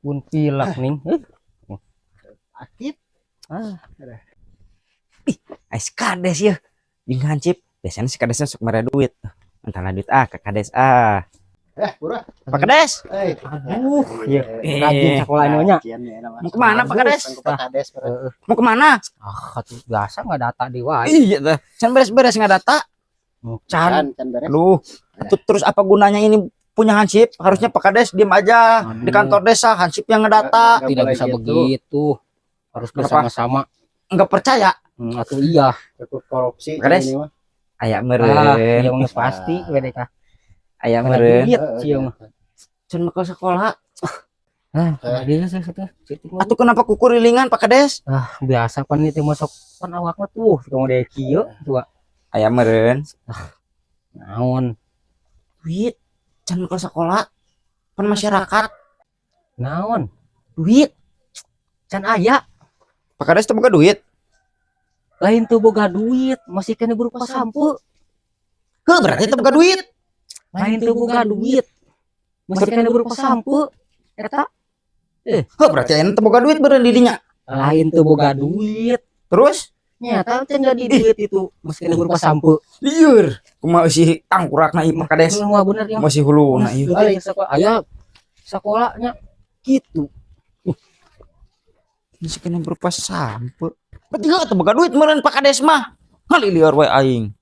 pun pilek nih. Aktif. Ais kades ya jeung hancip biasanya si kadesnya sok mere duit antara duit ke kades Pura. Pak Kades Aduh, ya rajin sekolah inonya. mau kemana Pak Kades Pak Kades. mau kemana Atuh biasa nggak data di wae. iya teh can beres-beres nggak data can beres. aduh terus apa gunanya ini punya hansip harusnya Pak Kades diem aja di kantor desa hansip yang ngedata Tidak bisa gitu. begitu. Harus Kenapa? bersama-sama. nggak percaya Atuh iya. Takut korupsi. Pak Kades? ini mah. aya Iya meureun pasti WDK. aya Mana meureun duit cium. can ke sekolah Dia saya atuh kenapa kukurilingan Pak Kades biasa pan itu masuk pan awakna tuh kamu deh kieu tuh aya meureun naon duit can ke sekolah pan masyarakat naon duit can aya Pak Kades teu boga duit lain tuh boga duit masih kena berupa sampo heuh berarti teu boga duit lain tuh boga duit masih kena berupa sampo eta heuh berarti aya teu boga duit beureun di dinya lain tuh boga duit terus nyata can jadi duit itu masih kena berupa sampo lieur kumaha eusi tangkurakna ieu Pak Kades semua bener ya masih huluna ieu aya sekolahnya gitu masih kena berupa sampo berarti heuh teu boga duit meureun Pak Kades mah ngali lieur we aing